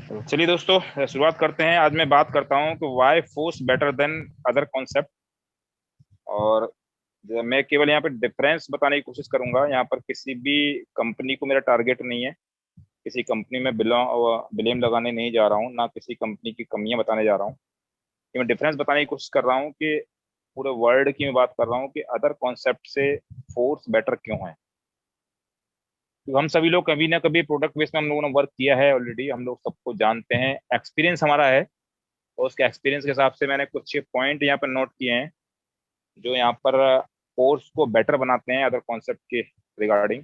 तो चलिए दोस्तों, शुरुआत करते हैं। आज मैं बात करता हूं कि why force better than other concept. और मैं केवल यहाँ पे डिफरेंस बताने की कोशिश करूंगा। यहाँ पर किसी भी कंपनी को मेरा टारगेट नहीं है, किसी कंपनी में ब्लेम लगाने नहीं जा रहा हूँ, ना किसी कंपनी की कमियां बताने जा रहा हूँ। कि मैं डिफरेंस बताने की कोशिश कर रहा हूँ कि पूरे वर्ल्ड की मैं बात कर रहा हूँ कि अदर कॉन्सेप्ट से फोर्स बेटर क्यों है। तो हम सभी लोग कभी ना कभी प्रोडक्ट बेस में हम लोगों ने वर्क किया है ऑलरेडी, हम लोग सबको जानते हैं, एक्सपीरियंस हमारा है। और उसके एक्सपीरियंस के हिसाब से मैंने कुछ पॉइंट यहाँ पर नोट किए हैं जो यहाँ पर कोर्स को बेटर बनाते हैं अदर कॉन्सेप्ट के रिगार्डिंग।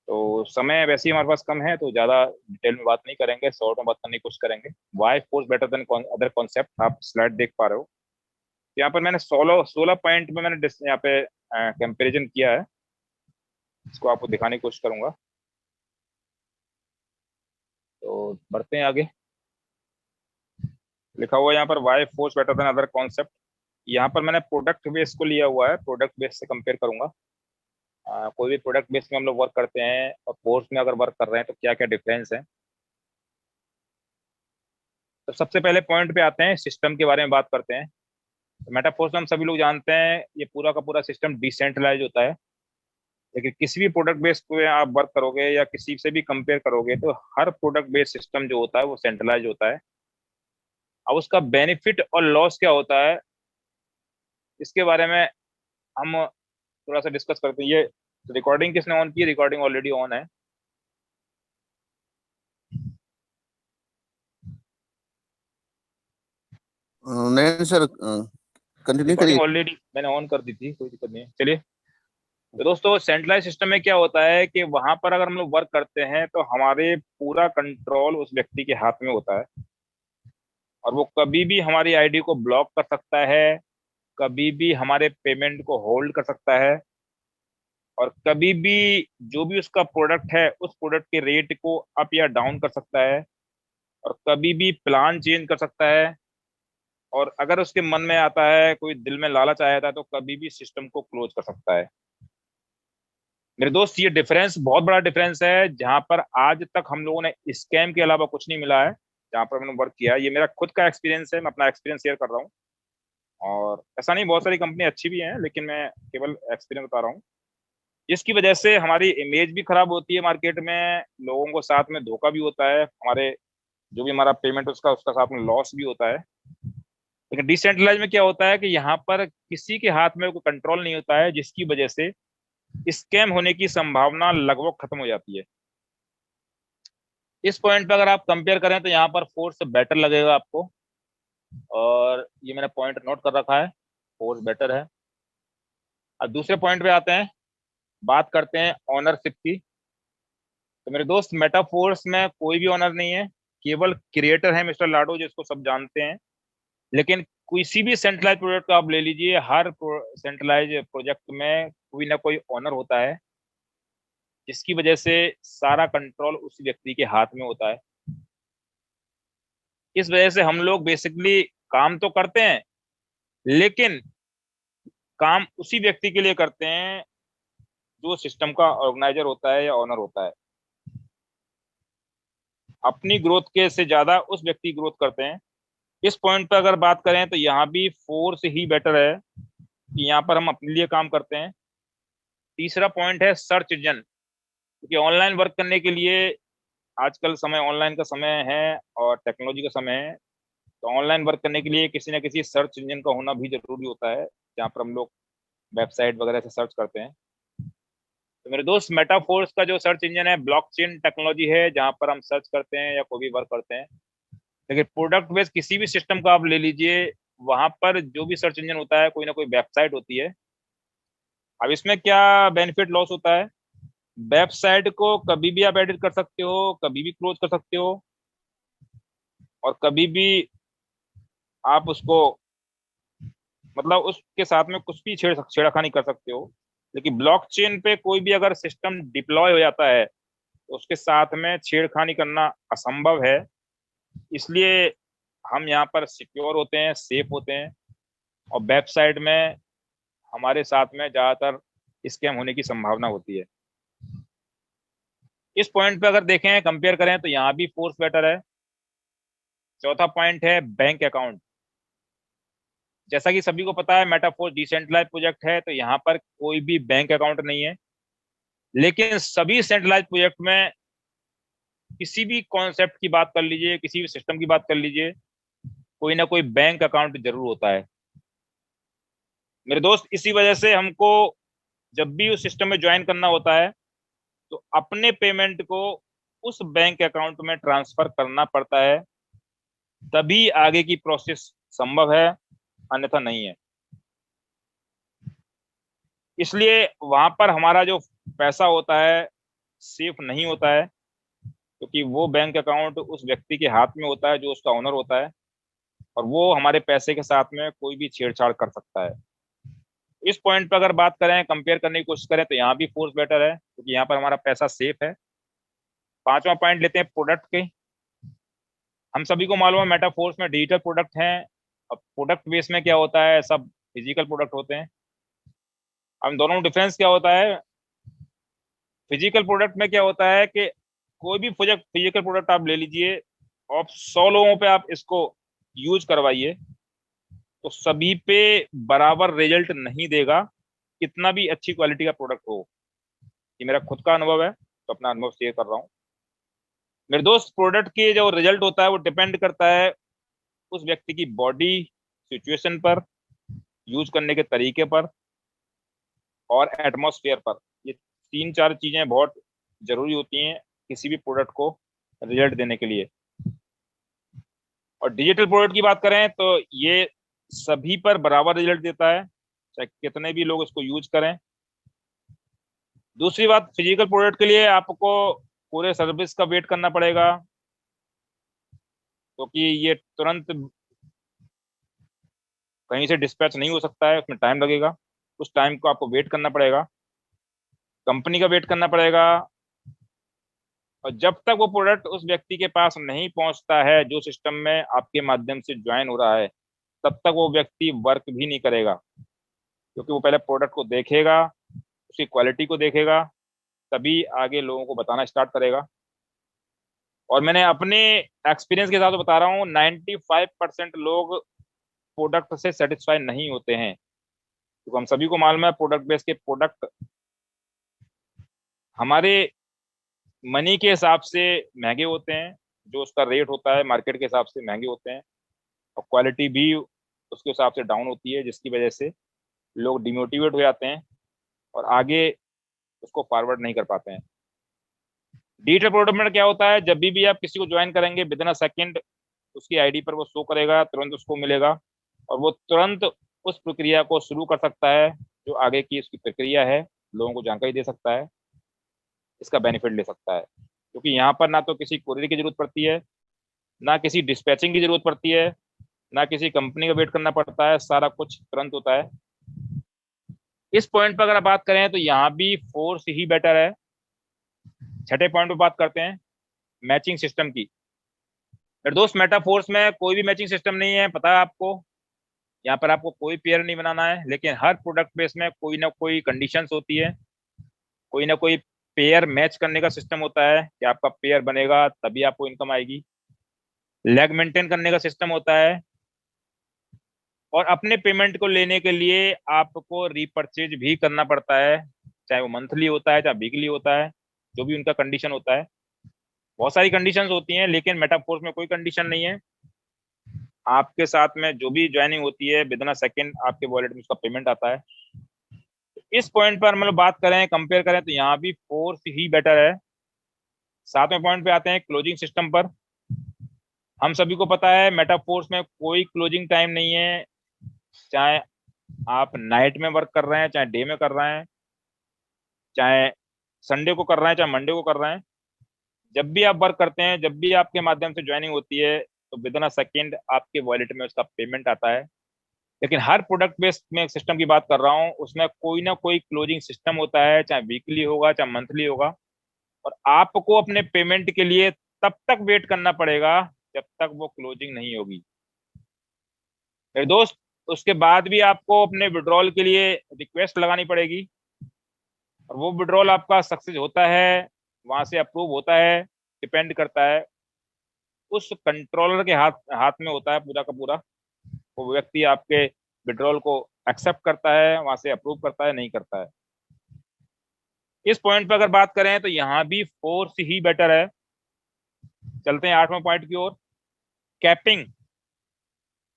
तो समय वैसे ही हमारे पास कम है, तो ज़्यादा डिटेल में बात नहीं करेंगे, शॉर्ट में बात करने की कोशिश करेंगे। Why course better than other concept, आप स्लाइड देख पा रहे हो। यहाँ पर मैंने 16 पॉइंट में मैंने यहाँ पे कंपेरिजन किया है। इसको आपको दिखाने की कोशिश करूंगा। तो बढ़ते हैं आगे। लिखा हुआ है यहाँ पर why force better than other concept. यहाँ पर मैंने प्रोडक्ट बेस को लिया हुआ है, प्रोडक्ट बेस से कंपेयर करूंगा। कोई भी प्रोडक्ट बेस में हम लोग वर्क करते हैं और कोर्स में अगर वर्क कर रहे हैं तो क्या क्या डिफरेंस है। तो सबसे पहले पॉइंट पे आते हैं, सिस्टम के बारे में बात करते हैं। तो मेटाफोर्स में हम सभी लोग जानते हैं ये पूरा का पूरा सिस्टम डिसेंट्रलाइज होता है। लेकिन किसी भी प्रोडक्ट बेस पे आप वर्क करोगे या किसी से भी कंपेयर करोगे तो हर प्रोडक्ट बेस्ड सिस्टम जो होता है वो सेंट्रलाइज होता है। अब उसका बेनिफिट और लॉस क्या होता है, इसके बारे में हम थोड़ा सा डिस्कस करते हैं। ये रिकॉर्डिंग किसने ऑन की है? रिकॉर्डिंग ऑलरेडी ऑन है। नहीं सर, कंटिन्यू रिकॉर्डिंग करिए। ऑलरेडी मैंने ऑन कर दी थी, कोई दिक्कत नहीं है। चलिए। तो दोस्तों, सेंट्रलाइज सिस्टम में क्या होता है कि वहां पर अगर हम लोग वर्क करते हैं तो हमारे पूरा कंट्रोल उस व्यक्ति के हाथ में होता है। और वो कभी भी हमारी आईडी को ब्लॉक कर सकता है, कभी भी हमारे पेमेंट को होल्ड कर सकता है, और कभी भी जो भी उसका प्रोडक्ट है उस प्रोडक्ट के रेट को अप या डाउन कर सकता है, और कभी भी प्लान चेंज कर सकता है। और अगर उसके मन में आता है, कोई दिल में लालच आया था, तो कभी भी सिस्टम को क्लोज कर सकता है। मेरे दोस्त, ये डिफरेंस बहुत बड़ा डिफरेंस है, जहां पर आज तक हम लोगों ने स्कैम के अलावा कुछ नहीं मिला है जहां पर हमने वर्क किया है। ये मेरा खुद का एक्सपीरियंस है, मैं अपना एक्सपीरियंस शेयर कर रहा हूँ। और ऐसा नहीं, बहुत सारी कंपनी अच्छी भी हैं, लेकिन मैं केवल एक्सपीरियंस बता रहा हूँ। जिसकी वजह से हमारी इमेज भी खराब होती है मार्केट में, लोगों को साथ में धोखा भी होता है, हमारे जो भी हमारा पेमेंट उसका उसका साथ में लॉस भी होता है। लेकिन डिसेंट्रलाइज में क्या होता है कि यहाँ पर किसी के हाथ में कोई कंट्रोल नहीं होता है, जिसकी वजह से स्कैम होने की संभावना लगभग खत्म हो जाती है। इस पॉइंट पर अगर आप कंपेयर करें तो यहाँ पर फोर्स बेटर लगेगा आपको। और ये मैंने पॉइंट नोट कर रखा है, फोर्स बेटर है। अब दूसरे पॉइंट पे आते हैं, बात करते हैं ऑनरशिप की। तो मेरे दोस्त, मेटाफोर्स में कोई भी ऑनर नहीं है, केवल क्रिएटर है मिस्टर लाडो, जिसको सब जानते हैं। लेकिन किसी भी सेंट्रलाइज प्रोजेक्ट को आप ले लीजिए, हर सेंट्रलाइज प्रोजेक्ट में कोई ना कोई ऑनर होता है, जिसकी वजह से सारा कंट्रोल उस व्यक्ति के हाथ में होता है। इस वजह से हम लोग बेसिकली काम तो करते हैं, लेकिन काम उसी व्यक्ति के लिए करते हैं जो सिस्टम का ऑर्गेनाइजर होता है या ऑनर होता है। अपनी ग्रोथ के से ज्यादा उस व्यक्ति की ग्रोथ करते हैं। इस पॉइंट पर अगर बात करें तो यहाँ भी फोर्स ही बेटर है, कि यहाँ पर हम अपने लिए काम करते हैं। तीसरा पॉइंट है सर्च इंजन, क्योंकि ऑनलाइन वर्क करने के लिए आजकल समय ऑनलाइन का समय है और टेक्नोलॉजी का समय है। तो ऑनलाइन वर्क करने के लिए किसी ना किसी सर्च इंजन का होना भी जरूरी होता है, जहाँ पर हम लोग वेबसाइट वगैरह से सर्च करते हैं। तो मेरे दोस्त, मेटाफोर्स का जो सर्च इंजन है ब्लॉकचेन टेक्नोलॉजी है, जहाँ पर हम सर्च करते हैं या कोई भी वर्क करते हैं। लेकिन प्रोडक्ट बेस्ड किसी भी सिस्टम का आप ले लीजिए, वहां पर जो भी सर्च इंजन होता है कोई ना कोई वेबसाइट होती है। अब इसमें क्या बेनिफिट लॉस होता है? वेबसाइट को कभी भी आप एडिट कर सकते हो, कभी भी क्लोज कर सकते हो, और कभी भी आप उसको, मतलब उसके साथ में कुछ भी छेड़खानी कर सकते हो। लेकिन ब्लॉकचेन पे कोई भी अगर सिस्टम डिप्लॉय हो जाता है तो उसके साथ में छेड़खानी करना असंभव है। इसलिए हम यहाँ पर सिक्योर होते हैं, सेफ होते हैं। और वेबसाइट में हमारे साथ में ज्यादातर स्कैम होने की संभावना होती है। इस पॉइंट पे अगर देखें, कंपेयर करें, तो यहाँ भी फोर्स बेटर है। चौथा पॉइंट है बैंक अकाउंट। जैसा कि सभी को पता है, मेटाफोर्स डिसेंट्रलाइज प्रोजेक्ट है, तो यहाँ पर कोई भी बैंक अकाउंट नहीं है। लेकिन सभी सेंट्रलाइज प्रोजेक्ट में किसी भी कॉन्सेप्ट की बात कर लीजिए, किसी भी सिस्टम की बात कर लीजिए, कोई ना कोई बैंक अकाउंट जरूर होता है मेरे दोस्त। इसी वजह से हमको जब भी उस सिस्टम में ज्वाइन करना होता है, तो अपने पेमेंट को उस बैंक अकाउंट में ट्रांसफर करना पड़ता है, तभी आगे की प्रोसेस संभव है, अन्यथा नहीं है। इसलिए वहां पर हमारा जो पैसा होता है सेफ नहीं होता है, क्योंकि वो बैंक अकाउंट उस व्यक्ति के हाथ में होता है जो उसका ओनर होता है, और वो हमारे पैसे के साथ में कोई भी छेड़छाड़ कर सकता है। इस पॉइंट पर अगर बात करें, कंपेयर करने की कोशिश करें, तो यहाँ भी फोर्स बेटर है, क्योंकि यहाँ पर हमारा पैसा सेफ है। पांचवा पॉइंट लेते हैं प्रोडक्ट के। हम सभी को मालूम है मेटाफोर्स में डिजिटल प्रोडक्ट हैं। अब प्रोडक्ट बेस में क्या होता है, सब फिजिकल प्रोडक्ट होते हैं। हम दोनों में डिफरेंस क्या होता है? फिजिकल प्रोडक्ट में क्या होता है कि कोई भी फिजिकल प्रोडक्ट आप ले लीजिए, आप 100 लोगों पे आप इसको यूज करवाइए, तो सभी पे बराबर रिजल्ट नहीं देगा, कितना भी अच्छी क्वालिटी का प्रोडक्ट हो। ये मेरा खुद का अनुभव है, तो अपना अनुभव शेयर कर रहा हूँ मेरे दोस्त। प्रोडक्ट की जो रिजल्ट होता है वो डिपेंड करता है उस व्यक्ति की बॉडी सिचुएशन पर, यूज करने के तरीके पर, और एटमॉस्फेयर पर। ये तीन चार चीजें बहुत जरूरी होती हैं किसी भी प्रोडक्ट को रिजल्ट देने के लिए। और डिजिटल प्रोडक्ट की बात करें तो ये सभी पर बराबर रिजल्ट देता है, चाहे कितने भी लोग इसको यूज करें। दूसरी बात, फिजिकल प्रोडक्ट के लिए आपको पूरे सर्विस का वेट करना पड़ेगा, क्योंकि ये तुरंत कहीं से डिस्पैच नहीं हो सकता है, उसमें टाइम लगेगा। उस टाइम को आपको वेट करना पड़ेगा, कंपनी का वेट करना पड़ेगा। और जब तक वो प्रोडक्ट उस व्यक्ति के पास नहीं पहुंचता है जो सिस्टम में आपके माध्यम से ज्वाइन हो रहा है, तब तक वो व्यक्ति वर्क भी नहीं करेगा, क्योंकि वो पहले प्रोडक्ट को देखेगा, उसकी क्वालिटी को देखेगा, तभी आगे लोगों को बताना स्टार्ट करेगा। और मैंने अपने एक्सपीरियंस के हिसाब से बता रहा हूँ, 95% लोग प्रोडक्ट से सेटिस्फाई नहीं होते हैं, क्योंकि हम सभी को मालूम है प्रोडक्ट बेस के प्रोडक्ट हमारे मनी के हिसाब से महंगे होते हैं, जो उसका रेट होता है मार्केट के हिसाब से महंगे होते हैं, और क्वालिटी भी उसके हिसाब से डाउन होती है, जिसकी वजह से लोग डिमोटिवेट हो जाते हैं और आगे उसको फॉरवर्ड नहीं कर पाते हैं। डिजिटल प्रोडक्ट में क्या होता है, जब भी आप किसी को ज्वाइन करेंगे, विद इन अ सेकेंड उसकी आईडी पर वो शो करेगा, तुरंत उसको मिलेगा, और वो तुरंत उस प्रक्रिया को शुरू कर सकता है, जो आगे की उसकी प्रक्रिया है, लोगों को जानकारी दे सकता है, इसका बेनिफिट ले सकता है। क्योंकि यहाँ पर ना तो किसी कुरियर की जरूरत पड़ती है, ना किसी डिस्पैचिंग की जरूरत पड़ती है, ना किसी कंपनी का वेट करना पड़ता है, सारा कुछ तुरंत होता है। इस पॉइंट पर अगर आप बात करें तो यहाँ भी फोर्स ही बेटर है। छठे पॉइंट पर बात करते हैं मैचिंग सिस्टम की। मेरे दोस्त, मेटाफोर्स में कोई भी मैचिंग सिस्टम नहीं है, पता है आपको। यहाँ पर आपको कोई पेयर नहीं बनाना है, लेकिन हर प्रोडक्ट बेस में कोई ना कोई कंडीशंस होती है, कोई ना कोई पेयर मैच करने का सिस्टम होता है कि आपका पेयर बनेगा तभी आपको इनकम आएगी। लेग मेंटेन करने का सिस्टम होता है, और अपने पेमेंट को लेने के लिए आपको रीपर्चेज भी करना पड़ता है, चाहे वो मंथली होता है चाहे वीकली होता है, जो भी उनका कंडीशन होता है। बहुत सारी कंडीशंस होती हैं, लेकिन मेटाफोर्स में कोई कंडीशन नहीं है। आपके साथ में जो भी ज्वाइनिंग होती है, विद इन अ सेकेंड आपके वॉलेट में उसका पेमेंट आता है। इस पॉइंट पर मतलब बात करें, कंपेयर करें, तो यहाँ भी फोर्स ही बेटर है। सातवें पॉइंट पे आते हैं क्लोजिंग सिस्टम पर। हम सभी को पता है मेटाफोर्स में कोई क्लोजिंग टाइम नहीं है, चाहे आप नाइट में वर्क कर रहे हैं, चाहे डे में कर रहे हैं, चाहे संडे को कर रहे हैं, चाहे मंडे को कर रहे हैं। जब भी आप वर्क करते हैं, जब भी आपके माध्यम से ज्वाइनिंग होती है, तो विद इन अ सेकेंड आपके वॉलेट में उसका पेमेंट आता है। लेकिन हर प्रोडक्ट बेस्ड में सिस्टम की बात कर रहा हूँ, उसमें कोई ना कोई क्लोजिंग सिस्टम होता है, चाहे वीकली होगा चाहे मंथली होगा, और आपको अपने पेमेंट के लिए तब तक वेट करना पड़ेगा जब तक वो क्लोजिंग नहीं होगी मेरे दोस्त। उसके बाद भी आपको अपने विड्रॉल के लिए रिक्वेस्ट लगानी पड़ेगी, और वो विड्रॉल आपका सक्सेस होता है वहां से अप्रूव होता है, डिपेंड करता है, उस कंट्रोलर के हाथ हाथ में होता है पूरा का पूरा। वो व्यक्ति आपके विड्रॉल को एक्सेप्ट करता है, वहां से अप्रूव करता है, नहीं करता है। इस पॉइंट पर अगर बात करें तो यहाँ भी फोर्स ही बेटर है। चलते हैं 8वें पॉइंट की ओर, कैपिंग।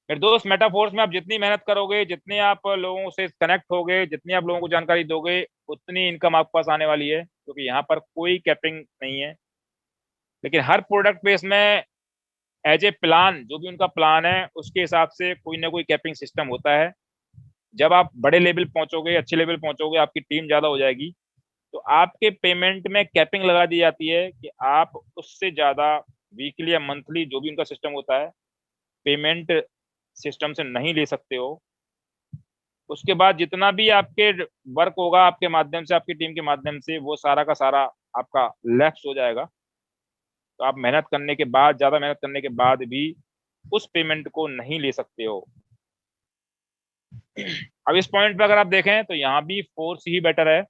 फिर दोस्त, मेटाफोर्स में आप जितनी मेहनत करोगे, जितने आप लोगों से कनेक्ट होगे, जितनी आप लोगों को जानकारी दोगे, उतनी इनकम आपके पास आने वाली है, क्योंकि यहाँ पर कोई कैपिंग नहीं है। लेकिन हर प्रोडक्ट बेस में एज ए प्लान, जो भी उनका प्लान है उसके हिसाब से कोई ना कोई कैपिंग सिस्टम होता है। जब आप बड़े लेवल पहुंचोगे, अच्छे लेवल पहुंचोगे, आपकी टीम ज्यादा हो जाएगी, तो आपके पेमेंट में कैपिंग लगा दी जाती है कि आप उससे ज्यादा वीकली या मंथली, जो भी उनका सिस्टम होता है, पेमेंट सिस्टम से नहीं ले सकते हो। उसके बाद जितना भी आपके वर्क होगा आपके माध्यम से, आपकी टीम के माध्यम से, वो सारा का सारा आपका लैप्स हो जाएगा। तो आप मेहनत करने के बाद, ज्यादा मेहनत करने के बाद भी उस पेमेंट को नहीं ले सकते हो। अब इस पॉइंट पे अगर आप देखें तो यहाँ भी फोर्स ही बेटर है।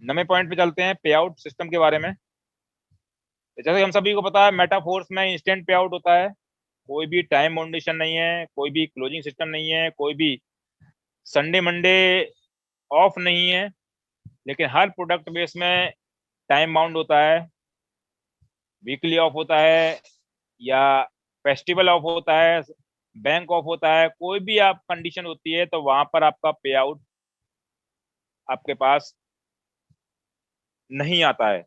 9वें पॉइंट पे चलते हैं, पे आउट सिस्टम के बारे में। जैसे कि हम सभी को पता है, मेटाफोर्स में इंस्टेंट पे आउट होता है। कोई भी टाइम बाउंडेशन नहीं है, कोई भी क्लोजिंग सिस्टम नहीं है, कोई भी संडे मंडे ऑफ नहीं है। लेकिन हर प्रोडक्ट बेस में टाइम बाउंड होता है, वीकली ऑफ होता है, या फेस्टिवल ऑफ होता है, बैंक ऑफ होता है, कोई भी आप कंडीशन होती है तो वहां पर आपका पे आउट आपके पास नहीं आता है।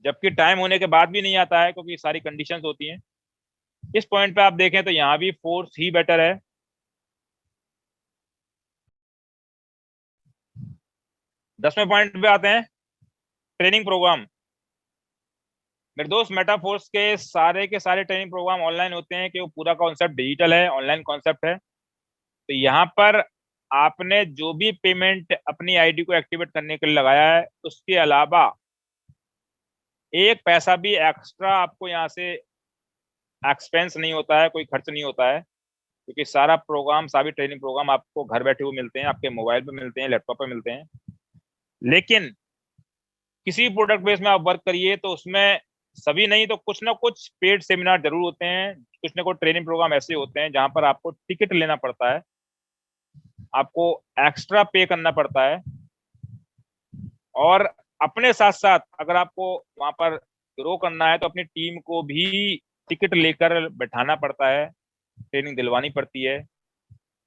जबकि टाइम होने के बाद भी नहीं आता है, क्योंकि सारी कंडीशंस होती हैं। इस पॉइंट पे आप देखें तो यहाँ भी फोर्स ही बेटर है। 10वें पॉइंट पे आते हैं, ट्रेनिंग प्रोग्राम। मेरे दोस्त, मेटाफोर्स के सारे ट्रेनिंग प्रोग्राम ऑनलाइन होते हैं, कि वो पूरा कॉन्सेप्ट डिजिटल है, ऑनलाइन कॉन्सेप्ट है। तो यहाँ पर आपने जो भी पेमेंट अपनी आईडी को एक्टिवेट करने के लिए लगाया है, उसके अलावा एक पैसा भी एक्स्ट्रा आपको यहाँ से एक्सपेंस नहीं होता है, कोई खर्च नहीं होता है। क्योंकि सारा प्रोग्राम, सारी ट्रेनिंग प्रोग्राम आपको घर बैठे हुए मिलते हैं, आपके मोबाइल पे मिलते हैं, लैपटॉप पे मिलते हैं। लेकिन किसी प्रोडक्ट बेस में आप वर्क करिए तो उसमें सभी नहीं तो कुछ ना कुछ पेड सेमिनार जरूर होते हैं, कुछ ना कुछ ट्रेनिंग प्रोग्राम ऐसे होते हैं जहां पर आपको टिकट लेना पड़ता है, आपको एक्स्ट्रा पे करना पड़ता है। और अपने साथ साथ अगर आपको वहां पर ग्रो करना है तो अपनी टीम को भी टिकट लेकर बैठाना पड़ता है, ट्रेनिंग दिलवानी पड़ती है,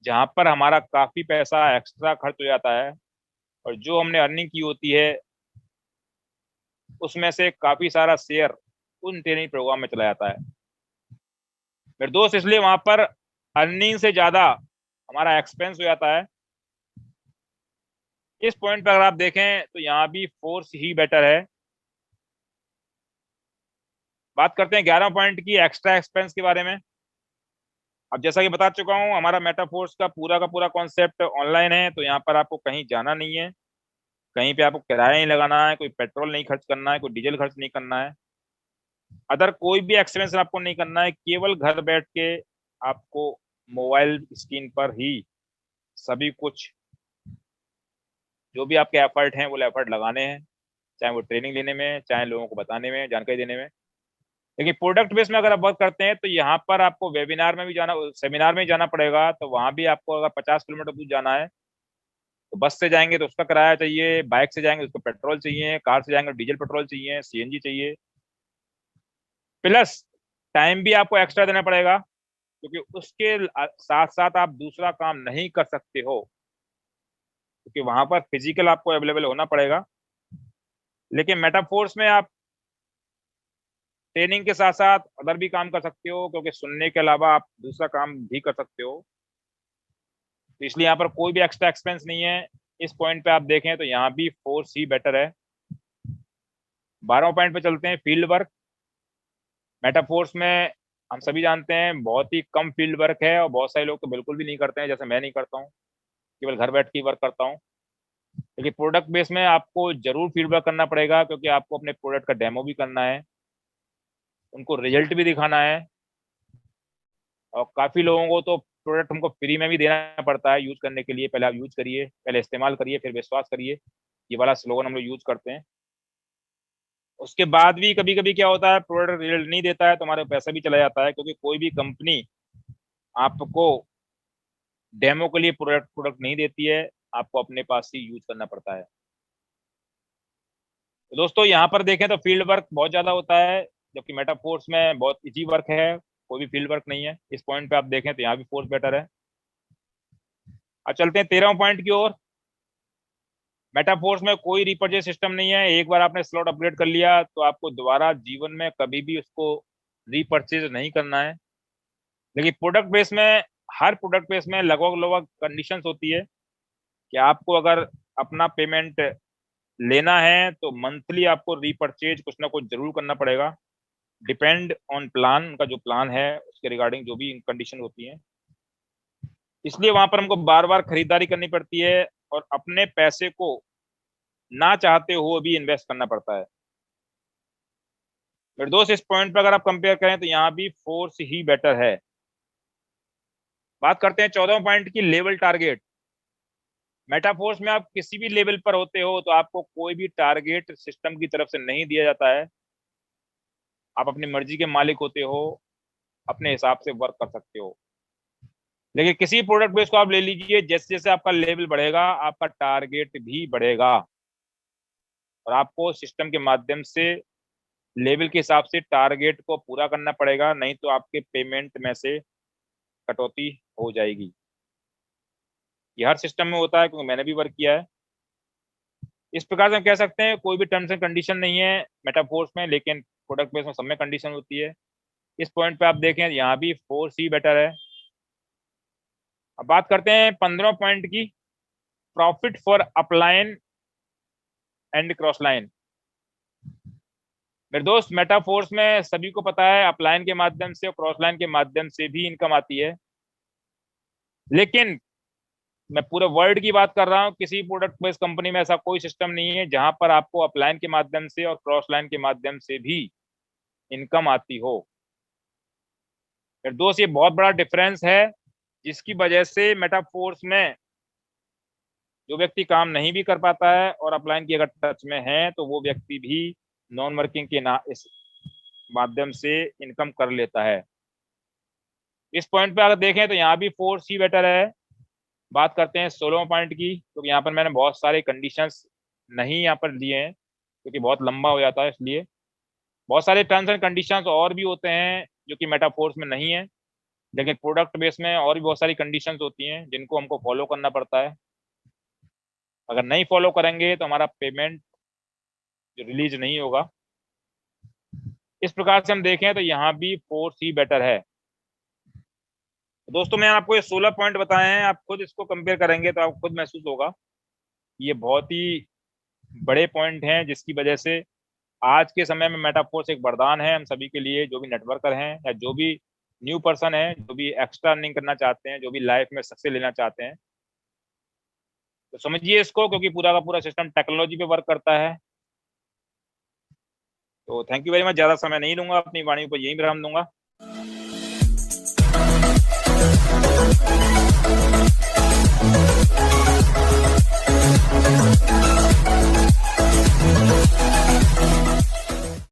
जहां पर हमारा काफी पैसा एक्स्ट्रा खर्च हो जाता है। और जो हमने अर्निंग की होती है उसमें से काफी सारा शेयर उन ट्रेनिंग प्रोग्राम में चला जाता है मेरे दोस्त। इसलिए वहां पर अर्निंग से ज्यादा हमारा एक्सपेंस हो जाता है। इस पॉइंट पर अगर आप देखें तो यहाँ भी फोर्स ही बेटर है। बात करते हैं 11 पॉइंट की, एक्स्ट्रा एक्सपेंस के बारे में। अब जैसा कि बता चुका हूँ, हमारा मेटाफोर्स का पूरा कॉन्सेप्ट ऑनलाइन है, तो यहाँ पर आपको कहीं जाना नहीं है, कहीं पे आपको किराया नहीं लगाना है, कोई पेट्रोल नहीं खर्च करना है, कोई डीजल खर्च नहीं करना है, अदर कोई भी एक्सपेंस आपको नहीं करना है। केवल घर बैठ के आपको मोबाइल स्क्रीन पर ही सभी कुछ, जो भी आपके एफर्ट हैं वो एफर्ट लगाने हैं, चाहे वो ट्रेनिंग लेने में, चाहे लोगों को बताने में, जानकारी देने में। लेकिन प्रोडक्ट बेस में अगर आप वर्क करते हैं तो यहाँ पर आपको वेबिनार में भी जाना, सेमिनार में भी जाना पड़ेगा। तो वहां भी आपको अगर 50 किलोमीटर दूर जाना है तो बस से जाएंगे तो उसका किराया चाहिए, बाइक से जाएंगे तो उसको पेट्रोल चाहिए, कार से जाएंगे तो डीजल पेट्रोल चाहिए, सीएनजी चाहिए। प्लस टाइम भी आपको एक्स्ट्रा देना पड़ेगा, क्योंकि उसके साथ साथ आप दूसरा काम नहीं कर सकते हो, क्योंकि वहां पर फिजिकल आपको अवेलेबल होना पड़ेगा। लेकिन मेटाफोर्स में आप ट्रेनिंग के साथ साथ अदर भी काम कर सकते हो, क्योंकि सुनने के अलावा आप दूसरा काम भी कर सकते हो। तो इसलिए यहाँ पर कोई भी एक्स्ट्रा एक्सपेंस नहीं है। इस पॉइंट पे आप देखें तो यहाँ भी फोर्स ही बेटर है। 12वें पॉइंट पे चलते हैं, फील्ड वर्क। मेटाफोर्स में हम सभी जानते हैं बहुत ही कम फील्ड वर्क है, और बहुत सारे लोग तो बिल्कुल भी नहीं करते हैं, जैसे मैं नहीं करता हूँ, केवल घर बैठ के वर्क करता हूँ। लेकिन प्रोडक्ट बेस में आपको जरूर फील्ड वर्क करना पड़ेगा, क्योंकि आपको अपने प्रोडक्ट का डेमो भी करना है, उनको रिजल्ट भी दिखाना है। और काफी लोगों को तो प्रोडक्ट हमको फ्री में भी देना पड़ता है यूज करने के लिए। पहले आप यूज करिए, पहले इस्तेमाल करिए, फिर विश्वास करिए, ये वाला स्लोगन हम लोग यूज करते हैं। उसके बाद भी कभी कभी क्या होता है, प्रोडक्ट रिजल्ट नहीं देता है तो हमारे पैसा भी चला जाता है, क्योंकि कोई भी कंपनी आपको डेमो के लिए प्रोडक्ट प्रोडक्ट नहीं देती है, आपको अपने पास ही यूज करना पड़ता है। तो दोस्तों यहाँ पर देखें तो फील्ड वर्क बहुत ज्यादा होता है, जबकि मेटाफोर्स में बहुत इजी वर्क है, कोई भी फील्ड वर्क नहीं है। इस पॉइंट पे आप देखें तो यहाँ भी फोर्स बेटर है। अब चलते हैं 13वें पॉइंट की ओर। मेटाफोर्स में कोई रीपर्चेज सिस्टम नहीं है। एक बार आपने स्लॉट अपग्रेड कर लिया तो आपको दोबारा जीवन में कभी भी उसको रीपर्चेज नहीं करना है। लेकिन प्रोडक्ट बेस में, हर प्रोडक्ट बेस में लगभग लगभग कंडीशंस होती है कि आपको अगर अपना पेमेंट लेना है तो मंथली आपको रीपर्चेज कुछ ना कुछ जरूर करना पड़ेगा, डिपेंड ऑन प्लान। उनका जो प्लान है उसके रिगार्डिंग जो भी कंडीशन होती है, इसलिए वहां पर हमको बार बार खरीदारी करनी पड़ती है और अपने पैसे को ना चाहते हुए भी इन्वेस्ट करना पड़ता है। मेरे दोस्त इस पॉइंट पर अगर आप कंपेयर करें तो यहाँ भी फोर्स ही बेटर है। बात करते हैं 14वें पॉइंट की, लेवल टारगेट। मेटाफोर्स में आप किसी भी लेवल पर होते हो तो आपको कोई भी टारगेट सिस्टम की तरफ से नहीं दिया जाता है। आप अपनी मर्जी के मालिक होते हो, अपने हिसाब से वर्क कर सकते हो। लेकिन किसी प्रोडक्ट बेस को आप ले लीजिए, जैसे जैसे आपका लेवल बढ़ेगा आपका टारगेट भी बढ़ेगा और आपको सिस्टम के माध्यम से लेवल के हिसाब से टारगेट को पूरा करना पड़ेगा, नहीं तो आपके पेमेंट में से कटौती हो जाएगी। ये हर सिस्टम में होता है, क्योंकि मैंने भी वर्क किया है। इस प्रकार से हम कह सकते हैं कोई भी टर्म्स एंड कंडीशन नहीं है मेटाफोर्स में, लेकिन प्रोडक्ट बेस में सब में कंडीशन होती है। इस पॉइंट पे आप देखें यहाँ भी फोर्स ही बेटर है। अब बात करते हैं 15वें पॉइंट की, profit for upline and cross line. मेरे दोस्त मेटाफोर्स में सभी को पता है अपलाइन के माध्यम से और क्रॉस लाइन के माध्यम से भी इनकम आती है, लेकिन मैं पूरे वर्ल्ड की बात कर रहा हूं, किसी प्रोडक्ट बेस्ड कंपनी में ऐसा कोई सिस्टम नहीं है जहां पर आपको अपलाइन के माध्यम से और क्रॉस लाइन के माध्यम से भी इनकम आती हो। फिर दोस्त ये बहुत बड़ा डिफरेंस है, जिसकी वजह से मेटाफोर्स में जो व्यक्ति काम नहीं भी कर पाता है और अपलाइन की अगर टच में है तो वो व्यक्ति भी नॉन वर्किंग के इस माध्यम से इनकम कर लेता है। इस पॉइंट पे अगर देखें तो यहाँ भी फोर्स ही बेटर है। बात करते हैं 16वें पॉइंट की, क्योंकि यहाँ पर मैंने बहुत सारे कंडीशंस नहीं यहाँ पर दिए हैं क्योंकि बहुत लंबा हो जाता है, इसलिए बहुत सारे टर्म्स एंड कंडीशंस और भी होते हैं जो कि मेटाफोर्स में नहीं है, लेकिन प्रोडक्ट बेस में और भी बहुत सारी कंडीशंस होती हैं जिनको हमको फॉलो करना पड़ता है। अगर नहीं फॉलो करेंगे तो हमारा पेमेंट जो रिलीज नहीं होगा। इस प्रकार से हम देखें तो यहाँ भी फोर्स ही बेटर है। दोस्तों मैं आपको ये 16 पॉइंट बताए हैं, आप खुद इसको कंपेयर करेंगे तो आपको खुद महसूस होगा ये बहुत ही बड़े पॉइंट हैं, जिसकी वजह से आज के समय में मेटाफोर्स एक वरदान है हम सभी के लिए, जो भी नेटवर्कर हैं या जो भी न्यू पर्सन है, जो भी एक्स्ट्रा अर्निंग करना चाहते हैं, जो भी लाइफ में सक्सेस लेना चाहते हैं। तो समझिए इसको, क्योंकि पूरा का पूरा सिस्टम टेक्नोलॉजी पे वर्क करता है। तो थैंक यू वेरी मच, ज़्यादा समय नहीं लूंगा, अपनी वाणी पर यही विराम दूंगा।